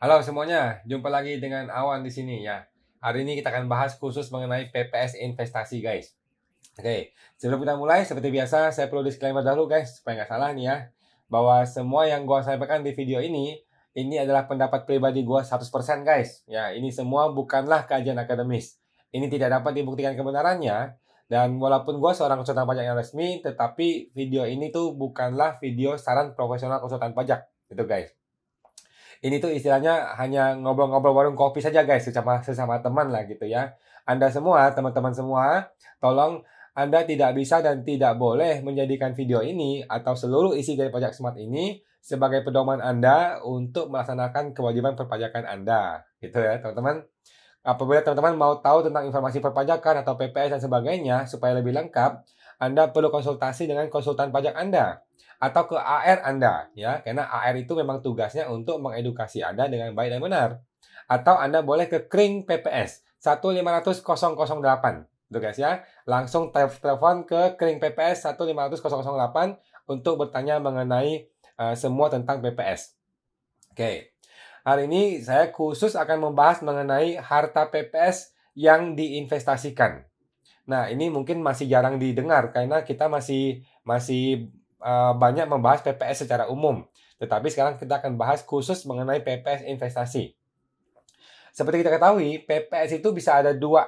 Halo semuanya, jumpa lagi dengan Awan di sini ya. Hari ini kita akan bahas khusus mengenai PPS investasi guys. Oke, sebelum kita mulai seperti biasa saya perlu disclaimer dahulu guys supaya nggak salah nih ya, bahwa semua yang gua sampaikan di video ini adalah pendapat pribadi gua 100% guys. Ya, ini semua bukanlah kajian akademis. Ini tidak dapat dibuktikan kebenarannya. Dan walaupun gua seorang konsultan pajak yang resmi, tetapi video ini tuh bukanlah video saran profesional konsultan pajak, gitu guys. Ini tuh istilahnya hanya ngobrol-ngobrol warung kopi saja guys, sesama teman lah gitu ya. Anda semua, teman-teman semua, tolong Anda tidak bisa dan tidak boleh menjadikan video ini atau seluruh isi dari Pajak Smart ini sebagai pedoman Anda untuk melaksanakan kewajiban perpajakan Anda. Gitu ya, teman-teman. Apabila teman-teman mau tahu tentang informasi perpajakan atau PPS dan sebagainya supaya lebih lengkap, Anda perlu konsultasi dengan konsultan pajak Anda atau ke AR Anda ya, karena AR itu memang tugasnya untuk mengedukasi Anda dengan baik dan benar. Atau Anda boleh ke Kring PPS 1500008. Gitu guys ya. Langsung telepon ke Kring PPS 1500008 untuk bertanya mengenai semua tentang PPS. Oke. Hari ini saya khusus akan membahas mengenai harta PPS yang diinvestasikan. Nah, ini mungkin masih jarang didengar karena kita masih banyak membahas PPS secara umum. Tetapi sekarang kita akan bahas khusus mengenai PPS investasi. Seperti kita ketahui, PPS itu bisa ada dua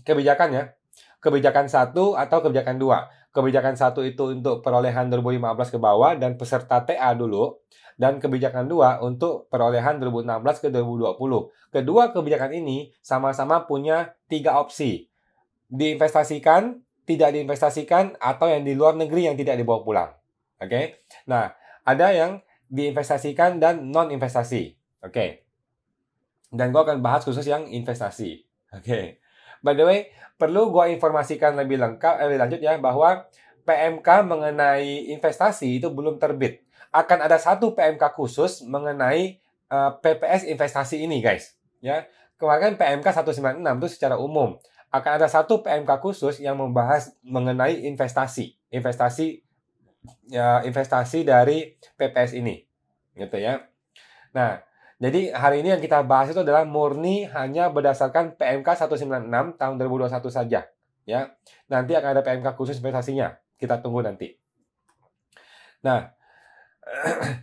kebijakan ya. Kebijakan 1 atau kebijakan 2. Kebijakan 1 itu untuk perolehan 2015 ke bawah dan peserta TA dulu. Dan kebijakan 2 untuk perolehan 2016 ke 2020. Kedua kebijakan ini sama-sama punya 3 opsi. Diinvestasikan, tidak diinvestasikan, atau yang di luar negeri yang tidak dibawa pulang. Oke. Nah, ada yang diinvestasikan dan non-investasi. Oke. Dan gue akan bahas khusus yang investasi. Oke. By the way, perlu gue informasikan lebih lanjut ya, bahwa PMK mengenai investasi itu belum terbit. Akan ada satu PMK khusus mengenai PPS investasi ini, guys. Ya, kemarin PMK 196 itu secara umum. Akan ada satu PMK khusus yang membahas mengenai investasi dari PPS ini, gitu ya. Nah, jadi hari ini yang kita bahas itu adalah murni hanya berdasarkan PMK 196 tahun 2021 saja, ya. Nanti akan ada PMK khusus investasinya. Kita tunggu nanti. Nah,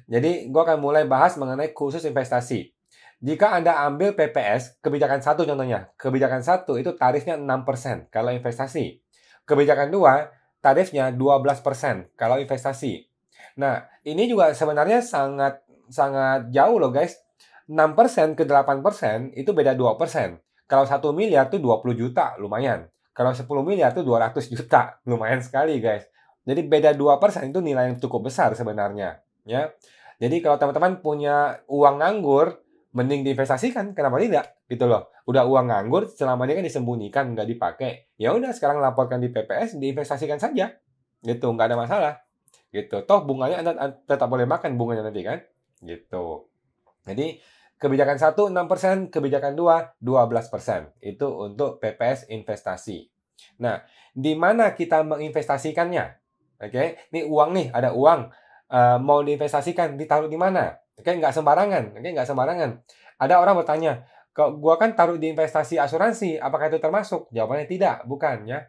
jadi gue akan mulai bahas mengenai khusus investasi. Jika Anda ambil PPS, kebijakan 1 contohnya. Kebijakan 1 itu tarifnya 6% kalau investasi. Kebijakan 2, tarifnya 12% kalau investasi. Nah, ini juga sebenarnya sangat jauh loh guys. 6% ke 8% itu beda 2%. Kalau 1 miliar itu 20 juta, lumayan. Kalau 10 miliar itu 200 juta, lumayan sekali guys. Jadi beda 2% itu nilai yang cukup besar sebenarnya. Ya. Jadi kalau teman-teman punya uang nganggur, mending diinvestasikan, kenapa tidak? Gitu loh. Udah uang nganggur, selama ini kan disembunyikan, nggak dipakai. Ya udah, sekarang laporkan di PPS, diinvestasikan saja. Gitu, nggak ada masalah. Gitu. Toh bunganya Anda tetap boleh makan bunganya nanti kan? Gitu. Jadi kebijakan 1 6%, kebijakan 2 12%. Itu untuk PPS investasi. Nah, di mana kita menginvestasikannya? Oke, ini uang nih, ada uang. Mau diinvestasikan, ditaruh di mana? Oke, nggak sembarangan. Oke, nggak sembarangan. Ada orang bertanya, kok gua kan taruh di investasi asuransi, apakah itu termasuk? Jawabannya tidak, bukan ya.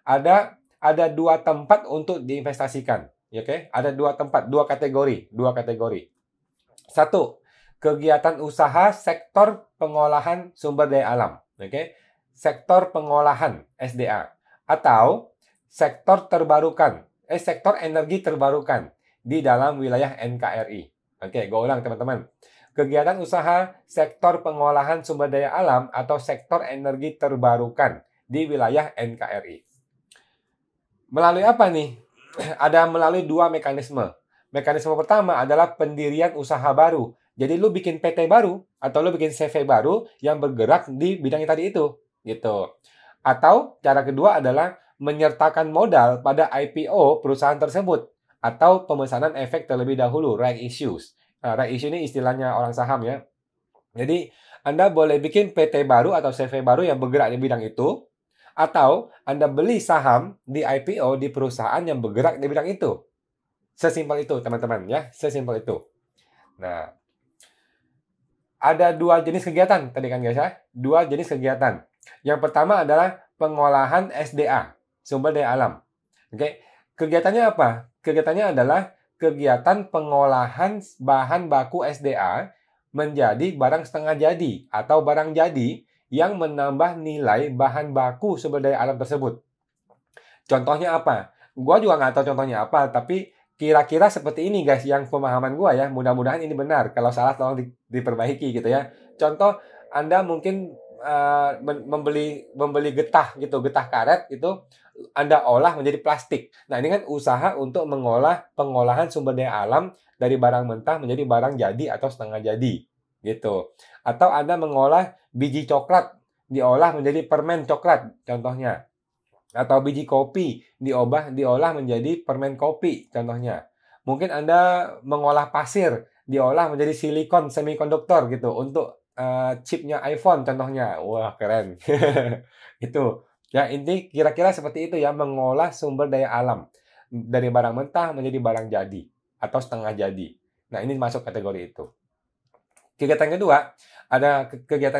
Ada 2 tempat untuk diinvestasikan. Oke, ada 2 tempat, 2 kategori. 1, kegiatan usaha sektor pengolahan sumber daya alam. Oke, sektor pengolahan SDA atau sektor energi terbarukan di dalam wilayah NKRI. Oke, gue ulang teman-teman. Kegiatan usaha sektor pengolahan sumber daya alam atau sektor energi terbarukan di wilayah NKRI. Melalui apa nih? Ada melalui 2 mekanisme. Mekanisme pertama adalah pendirian usaha baru. Jadi lu bikin PT baru atau lu bikin CV baru yang bergerak di bidang yang tadi itu, gitu. Atau cara kedua adalah menyertakan modal pada IPO perusahaan tersebut atau pemesanan efek terlebih dahulu, right issues. Nah, right issue ini istilahnya orang saham ya. Jadi, Anda boleh bikin PT baru atau CV baru yang bergerak di bidang itu, atau Anda beli saham di IPO di perusahaan yang bergerak di bidang itu. Sesimpel itu, teman-teman ya. Sesimpel itu. Nah, ada dua jenis kegiatan tadi kan guys ya. Dua jenis kegiatan. Yang pertama adalah pengolahan SDA, sumber daya alam. Oke. Kegiatannya apa? Kegiatannya adalah kegiatan pengolahan bahan baku SDA menjadi barang setengah jadi atau barang jadi yang menambah nilai bahan baku sumber daya alam tersebut. Contohnya apa? Gua juga nggak tahu contohnya apa, tapi kira-kira seperti ini guys yang pemahaman gua ya. Mudah-mudahan ini benar. Kalau salah tolong diperbaiki gitu ya. Contoh, Anda mungkin membeli getah gitu, getah karet itu Anda olah menjadi plastik. Nah, ini kan usaha untuk pengolahan sumber daya alam dari barang mentah menjadi barang jadi atau setengah jadi gitu. Atau Anda mengolah biji coklat diolah menjadi permen coklat contohnya. Atau biji kopi diolah menjadi permen kopi contohnya. Mungkin Anda mengolah pasir diolah menjadi silikon semikonduktor gitu untuk chipnya iPhone contohnya. Wah, keren. Itu. Ya, inti kira-kira seperti itu ya, mengolah sumber daya alam dari barang mentah menjadi barang jadi atau setengah jadi. Nah, ini masuk kategori itu. Kegiatan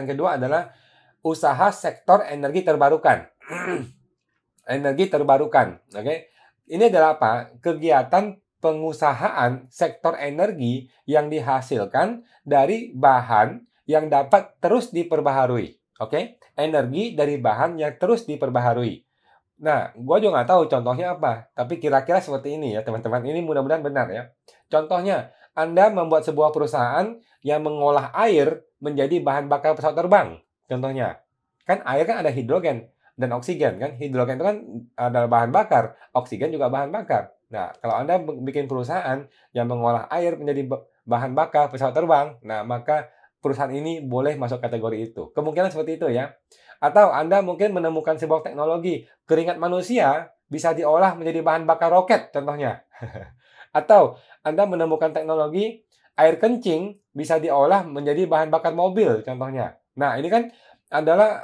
kedua adalah usaha sektor energi terbarukan. Energi terbarukan. Oke. Ini adalah apa? Kegiatan pengusahaan sektor energi yang dihasilkan dari bahan yang dapat terus diperbaharui. Oke? Energi dari bahan yang terus diperbaharui. Nah, gue juga nggak tahu contohnya apa. Tapi kira-kira seperti ini ya, teman-teman. Ini mudah-mudahan benar ya. Contohnya, Anda membuat sebuah perusahaan yang mengolah air menjadi bahan bakar pesawat terbang. Contohnya. Kan air kan ada hidrogen dan oksigen kan. Hidrogen itu kan adalah bahan bakar. Oksigen juga bahan bakar. Nah, kalau Anda bikin perusahaan yang mengolah air menjadi bahan bakar pesawat terbang, nah maka perusahaan ini boleh masuk kategori itu. Kemungkinan seperti itu ya. Atau Anda mungkin menemukan sebuah teknologi keringat manusia bisa diolah menjadi bahan bakar roket contohnya. Atau Anda menemukan teknologi air kencing bisa diolah menjadi bahan bakar mobil contohnya. Nah, ini kan adalah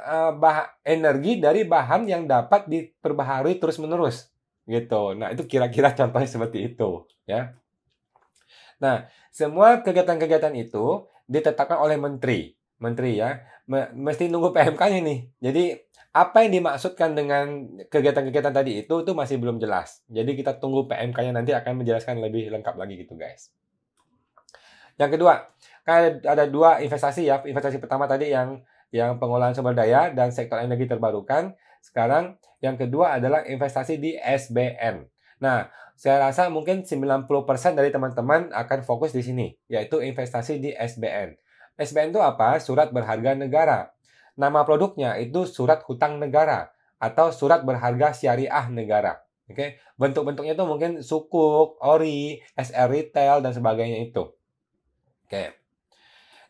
energi dari bahan yang dapat diperbaharui terus-menerus gitu. Nah, itu kira-kira contohnya seperti itu ya. Nah, semua kegiatan-kegiatan itu ditetapkan oleh menteri ya. Mesti nunggu PMK-nya nih. Jadi, apa yang dimaksudkan dengan kegiatan-kegiatan tadi itu masih belum jelas. Jadi, kita tunggu PMK-nya nanti akan menjelaskan lebih lengkap lagi gitu, guys. Yang kedua, kan ada dua investasi ya. Investasi pertama tadi yang pengolahan sumber daya dan sektor energi terbarukan. Sekarang yang kedua adalah investasi di SBN. Nah, saya rasa mungkin 90% dari teman-teman akan fokus di sini, yaitu investasi di SBN. SBN itu apa? Surat berharga negara. Nama produknya itu surat hutang negara atau surat berharga syariah negara. Oke, bentuk-bentuknya itu mungkin sukuk, ori, SR retail dan sebagainya itu. Oke.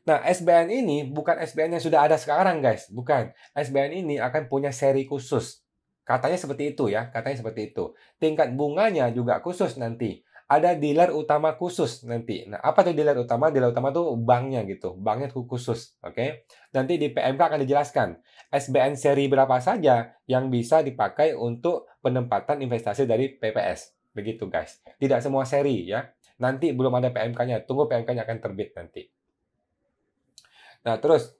Nah, SBN ini bukan SBN yang sudah ada sekarang, guys. Bukan. SBN ini akan punya seri khusus. Katanya seperti itu ya, katanya seperti itu. Tingkat bunganya juga khusus nanti. Ada dealer utama khusus nanti. Nah, apa tuh dealer utama? Dealer utama tuh banknya gitu. Banknya khusus, oke? Nanti di PMK akan dijelaskan. SBN seri berapa saja yang bisa dipakai untuk penempatan investasi dari PPS. Begitu, guys. Tidak semua seri ya. Nanti belum ada PMK-nya. Tunggu PMK-nya akan terbit nanti. Nah, terus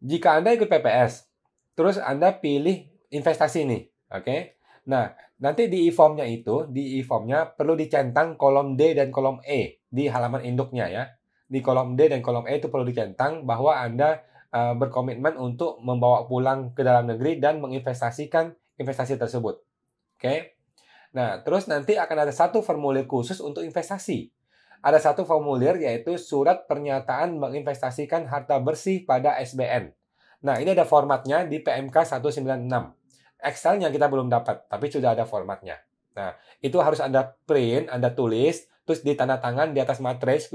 jika Anda ikut PPS, terus Anda pilih investasi nih, oke? Nah, nanti di e-formnya perlu dicentang kolom D dan kolom E di halaman induknya ya. Di kolom D dan kolom E itu perlu dicentang bahwa Anda berkomitmen untuk membawa pulang ke dalam negeri dan menginvestasikan investasi tersebut. Oke? Nah, terus nanti akan ada satu formulir khusus untuk investasi. Ada satu formulir yaitu surat pernyataan menginvestasikan harta bersih pada SBN. Nah, ini ada formatnya di PMK 196. Excel-nya kita belum dapat, tapi sudah ada formatnya. Nah, itu harus Anda print, Anda tulis, terus ditandatangan di atas materai 10.000,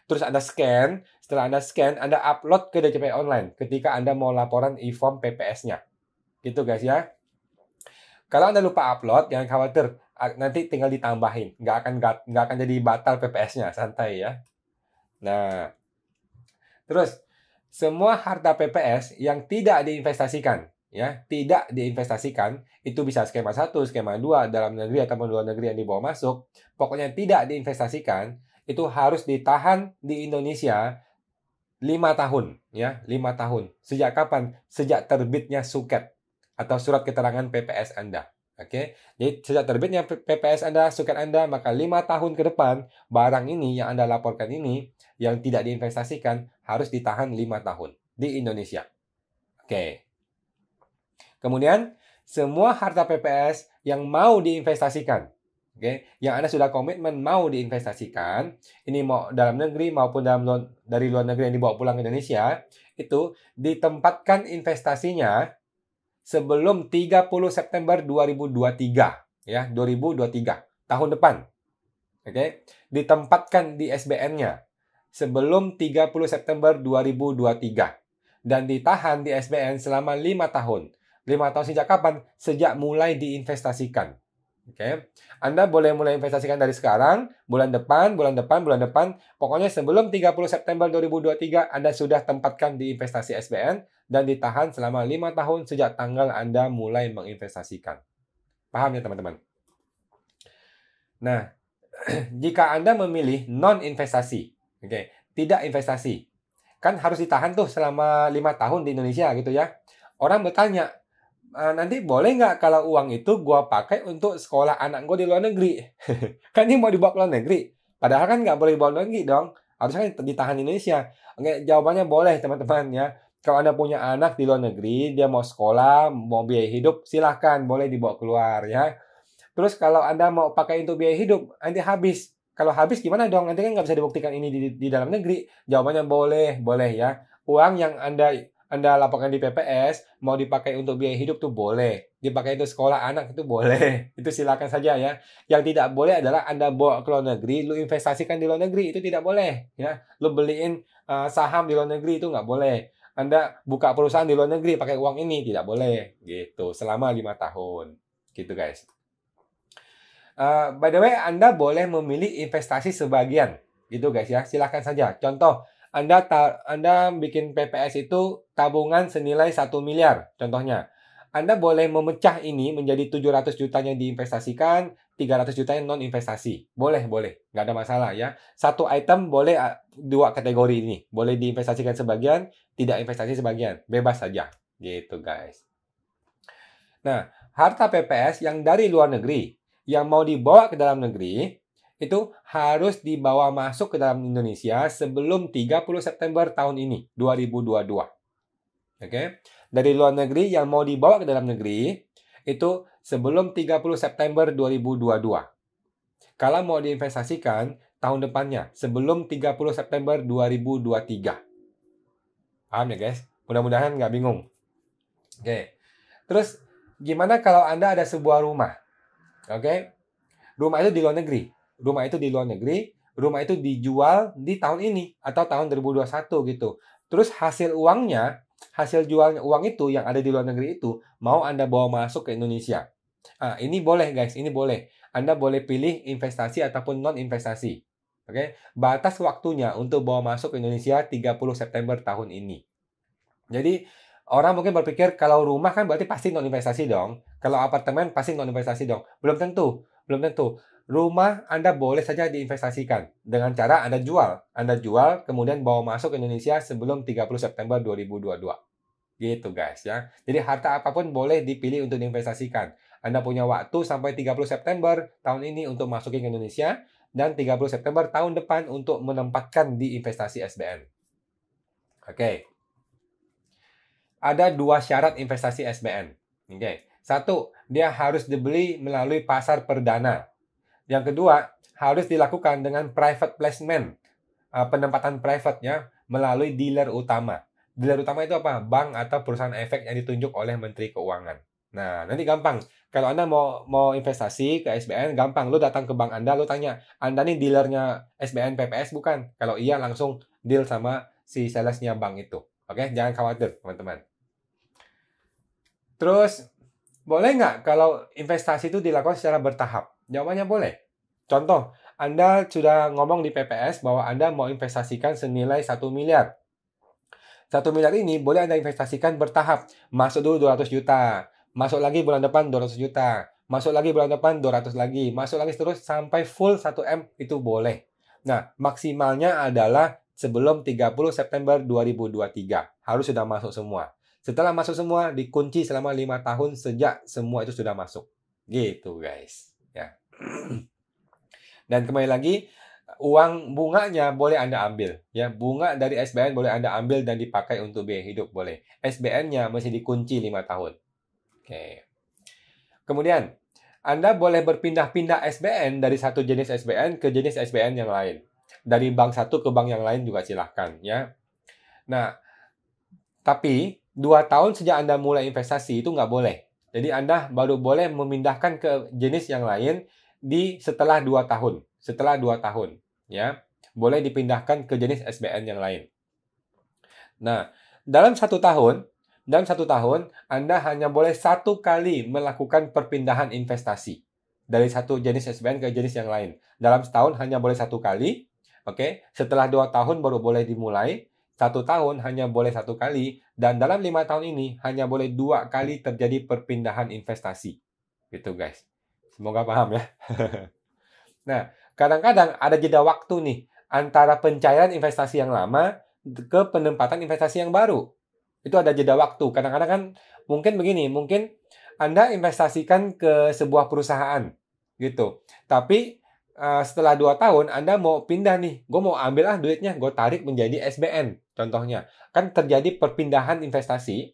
terus Anda scan. Setelah Anda scan, Anda upload ke DJP Online ketika Anda mau laporan e-form PPS-nya. Gitu guys ya. Kalau Anda lupa upload, jangan khawatir. Nanti tinggal ditambahin. Nggak akan jadi batal PPS-nya. Santai ya. Nah, terus semua harta PPS yang tidak diinvestasikan, ya, tidak diinvestasikan, itu bisa skema 1, skema 2, dalam negeri ataupun luar negeri yang dibawa masuk, pokoknya tidak diinvestasikan, itu harus ditahan di Indonesia 5 tahun, ya, 5 tahun. Sejak kapan? Sejak terbitnya suket atau surat keterangan PPS Anda. Oke, jadi sejak terbitnya PPS Anda, suket Anda, maka 5 tahun ke depan, barang ini yang Anda laporkan ini, yang tidak diinvestasikan, harus ditahan 5 tahun di Indonesia. Oke. Kemudian, semua harta PPS yang mau diinvestasikan, yang Anda sudah komitmen mau diinvestasikan, ini mau dalam negeri maupun dari luar negeri yang dibawa pulang ke Indonesia, itu ditempatkan investasinya sebelum 30 September 2023, ya, 2023, tahun depan. Ditempatkan di SBN-nya sebelum 30 September 2023 dan ditahan di SBN selama 5 tahun. 5 tahun sejak kapan? Sejak mulai diinvestasikan. Anda boleh mulai investasikan dari sekarang, bulan depan, pokoknya sebelum 30 September 2023 Anda sudah tempatkan di investasi SBN dan ditahan selama 5 tahun sejak tanggal Anda mulai menginvestasikan. Paham ya teman-teman? Nah, jika Anda memilih non-investasi, tidak investasi, kan harus ditahan tuh selama 5 tahun di Indonesia gitu ya. Orang bertanya, nanti boleh nggak kalau uang itu gua pakai untuk sekolah anak gua di luar negeri? Kan ini mau dibawa ke luar negeri. Padahal kan nggak boleh dibawa ke luar negeri dong. Harusnya ditahan di Indonesia. Oke, jawabannya boleh teman-teman ya. Kalau Anda punya anak di luar negeri, dia mau sekolah, mau biaya hidup, silahkan boleh dibawa keluar ya. Terus kalau Anda mau pakai untuk biaya hidup, nanti habis. Kalau habis gimana dong? Nanti kan nggak bisa dibuktikan ini di dalam negeri. Jawabannya boleh ya. Uang yang Anda laporkan di PPS, mau dipakai untuk biaya hidup tuh boleh. Dipakai untuk sekolah anak itu boleh. Itu silakan saja ya. Yang tidak boleh adalah Anda bawa ke luar negeri, lu investasikan di luar negeri, itu tidak boleh. Ya. Lu beliin saham di luar negeri itu nggak boleh. Anda buka perusahaan di luar negeri pakai uang ini, tidak boleh. Gitu, selama 5 tahun. Gitu guys. By the way, Anda boleh memilih investasi sebagian. Gitu guys ya, silakan saja. Contoh, Anda bikin PPS itu tabungan senilai 1 miliar, contohnya. Anda boleh memecah ini menjadi 700 jutanya diinvestasikan, 300 jutanya non-investasi. Boleh. Nggak ada masalah ya. Satu item boleh 2 kategori ini. Boleh diinvestasikan sebagian, tidak investasi sebagian. Bebas saja. Gitu guys. Nah, harta PPS yang dari luar negeri, yang mau dibawa ke dalam negeri, itu harus dibawa masuk ke dalam Indonesia sebelum 30 September tahun ini, 2022. Dari luar negeri yang mau dibawa ke dalam negeri, itu sebelum 30 September 2022. Kalau mau diinvestasikan, tahun depannya, sebelum 30 September 2023. Paham ya guys? Mudah-mudahan nggak bingung. Terus, gimana kalau Anda ada sebuah rumah? Rumah itu di luar negeri. Rumah itu dijual di tahun ini atau tahun 2021 gitu. Terus hasil jualnya uang itu yang ada di luar negeri itu mau Anda bawa masuk ke Indonesia. Ini boleh guys, ini boleh. Anda boleh pilih investasi ataupun non investasi. Batas waktunya untuk bawa masuk ke Indonesia 30 September tahun ini. Jadi orang mungkin berpikir kalau rumah kan berarti pasti non investasi dong. Kalau apartemen pasti non investasi dong. Belum tentu. Rumah Anda boleh saja diinvestasikan dengan cara Anda jual kemudian bawa masuk ke Indonesia sebelum 30 September 2022. Gitu guys ya. Jadi harta apapun boleh dipilih untuk diinvestasikan. Anda punya waktu sampai 30 September tahun ini untuk masukin ke Indonesia dan 30 September tahun depan untuk menempatkan di investasi SBN. Ada 2 syarat investasi SBN. Satu, dia harus dibeli melalui pasar perdana. Yang kedua, harus dilakukan dengan private placement, penempatan private ya, melalui dealer utama. Dealer utama itu apa? Bank atau perusahaan efek yang ditunjuk oleh Menteri Keuangan. Nah, nanti gampang. Kalau Anda mau investasi ke SBN, gampang. Lu datang ke bank Anda, lu tanya, Anda nih dealernya SBN PPS bukan? Kalau iya, langsung deal sama si salesnya bank itu. Jangan khawatir, teman-teman. Terus, boleh nggak kalau investasi itu dilakukan secara bertahap? Jawabannya boleh. Contoh, Anda sudah ngomong di PPS bahwa Anda mau investasikan senilai 1 miliar. 1 miliar ini boleh Anda investasikan bertahap. Masuk dulu 200 juta. Masuk lagi bulan depan 200 juta. Masuk lagi bulan depan 200 lagi. Masuk lagi terus sampai full 1M itu boleh. Nah, maksimalnya adalah sebelum 30 September 2023. Harus sudah masuk semua. Setelah masuk semua, dikunci selama 5 tahun sejak semua itu sudah masuk. Gitu guys. Ya. Dan kembali lagi, uang bunganya boleh Anda ambil. Ya, bunga dari SBN boleh Anda ambil dan dipakai untuk biaya hidup boleh. SBN-nya masih dikunci 5 tahun. Oke. Kemudian, Anda boleh berpindah-pindah SBN dari satu jenis SBN ke jenis SBN yang lain. Dari bank satu ke bank yang lain juga silahkan. Ya. Nah, tapi 2 tahun sejak Anda mulai investasi itu nggak boleh. Jadi Anda baru boleh memindahkan ke jenis yang lain setelah 2 tahun. Setelah 2 tahun. Ya, boleh dipindahkan ke jenis SBN yang lain. Nah, dalam 1 tahun, Anda hanya boleh 1 kali melakukan perpindahan investasi dari satu jenis SBN ke jenis yang lain. Dalam setahun hanya boleh 1 kali. Oke, setelah 2 tahun baru boleh dimulai. 1 tahun hanya boleh 1 kali. Dan dalam 5 tahun ini hanya boleh 2 kali terjadi perpindahan investasi. Gitu guys. Semoga paham ya. Nah, kadang-kadang ada jeda waktu nih antara pencairan investasi yang lama ke penempatan investasi yang baru. Itu ada jeda waktu. Kadang-kadang kan mungkin begini, mungkin Anda investasikan ke sebuah perusahaan gitu. Tapi setelah 2 tahun Anda mau pindah nih, gue mau ambil duitnya, gue tarik menjadi SBN contohnya. Kan terjadi perpindahan investasi,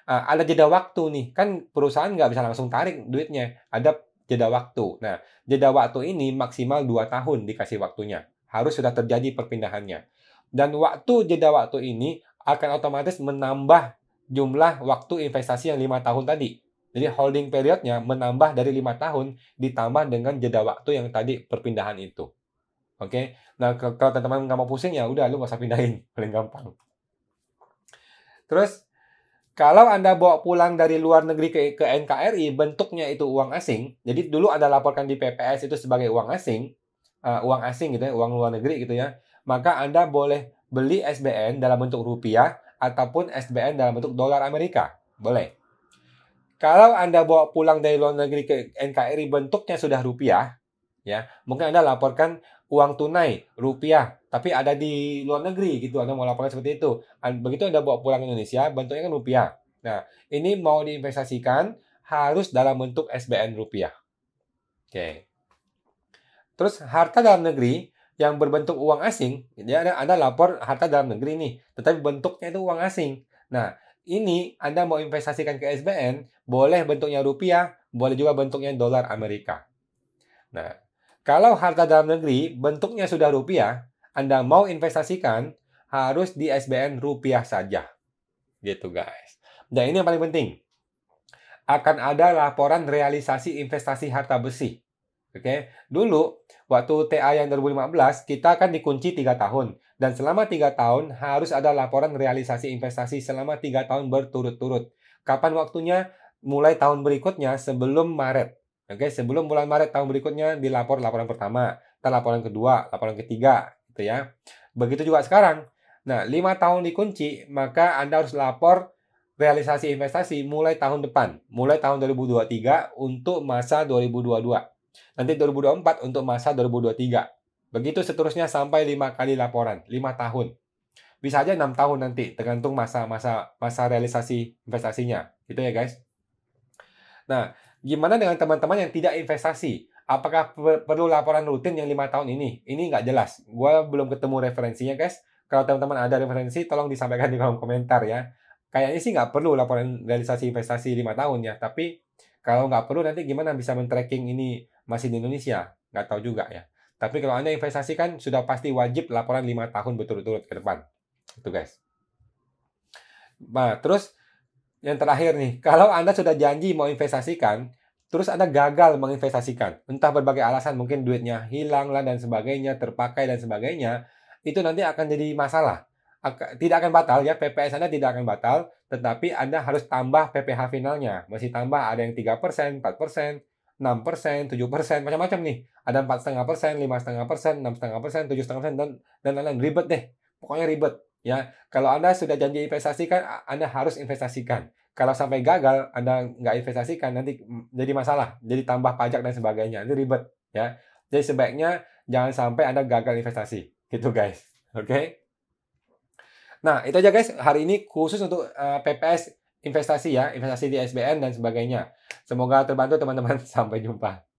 ada jeda waktu nih. Kan perusahaan nggak bisa langsung tarik duitnya, ada jeda waktu. Nah, jeda waktu ini maksimal 2 tahun dikasih waktunya. Harus sudah terjadi perpindahannya. Dan jeda waktu ini akan otomatis menambah jumlah waktu investasi yang 5 tahun tadi. Jadi holding periodnya menambah dari 5 tahun ditambah dengan jeda waktu yang tadi perpindahan itu. Oke. Nah, kalau teman-teman nggak mau pusing ya udah lu nggak usah pindahin, paling gampang. Terus kalau Anda bawa pulang dari luar negeri ke NKRI, bentuknya itu uang asing. Jadi dulu Anda laporkan di PPS itu sebagai uang asing gitu ya, uang luar negeri gitu ya. Maka Anda boleh beli SBN dalam bentuk rupiah ataupun SBN dalam bentuk dolar Amerika. Boleh. Kalau Anda bawa pulang dari luar negeri ke NKRI bentuknya sudah rupiah, ya, mungkin Anda laporkan uang tunai rupiah, tapi ada di luar negeri gitu. Anda mau laporkan seperti itu. Begitu Anda bawa pulang ke Indonesia, bentuknya kan rupiah. Nah, ini mau diinvestasikan harus dalam bentuk SBN rupiah. Oke. Terus harta dalam negeri yang berbentuk uang asing, ya Anda lapor harta dalam negeri nih, tetapi bentuknya itu uang asing. Nah, ini Anda mau investasikan ke SBN, boleh bentuknya rupiah, boleh juga bentuknya dolar Amerika. Nah, kalau harta dalam negeri bentuknya sudah rupiah, Anda mau investasikan harus di SBN rupiah saja. Gitu guys. Dan ini yang paling penting. Akan ada laporan realisasi investasi harta besi. Oke, dulu waktu TA yang 2015 kita kan dikunci 3 tahun. Dan selama 3 tahun harus ada laporan realisasi investasi selama 3 tahun berturut-turut. Kapan waktunya? Mulai tahun berikutnya sebelum Maret. Oke, sebelum bulan Maret tahun berikutnya dilapor laporan pertama, laporan kedua, laporan ketiga, gitu ya. Begitu juga sekarang. Nah, 5 tahun dikunci, maka Anda harus lapor realisasi investasi mulai tahun depan, mulai tahun 2023 untuk masa 2022. Nanti 2024 untuk masa 2023. Begitu seterusnya sampai 5 kali laporan, 5 tahun. Bisa aja 6 tahun nanti, tergantung masa realisasi investasinya. Gitu ya guys. Nah, gimana dengan teman-teman yang tidak investasi? Apakah perlu laporan rutin yang 5 tahun ini? Ini nggak jelas. Gue belum ketemu referensinya, guys. Kalau teman-teman ada referensi, tolong disampaikan di kolom komentar ya. Kayaknya sih nggak perlu laporan realisasi investasi 5 tahun ya. Tapi kalau nggak perlu, nanti gimana bisa men-tracking ini masih di Indonesia? Nggak tahu juga ya. Tapi kalau Anda investasi kan sudah pasti wajib laporan 5 tahun berturut-turut ke depan. Itu guys. Nah, terus yang terakhir nih, kalau Anda sudah janji mau investasikan, terus Anda gagal menginvestasikan, entah berbagai alasan, mungkin duitnya hilang lah dan sebagainya, terpakai dan sebagainya, itu nanti akan jadi masalah. Tidak akan batal ya, PPS Anda tidak akan batal, tetapi Anda harus tambah PPh finalnya. Masih tambah, ada yang 3%, 4%, 6%, 7%, macam-macam nih. Ada 4,5%, 5,5%, 6,5%, 7,5%, dan lain-lain. Ribet deh, pokoknya ribet. Ya, kalau Anda sudah janji investasikan, Anda harus investasikan. Kalau sampai gagal, Anda nggak investasikan, nanti jadi masalah. Jadi tambah pajak dan sebagainya. Itu ribet. Ya. Jadi sebaiknya jangan sampai Anda gagal investasi. Gitu guys. Oke? Nah, itu aja guys hari ini khusus untuk PPS investasi ya, investasi di SBN dan sebagainya. Semoga terbantu teman-teman. Sampai jumpa.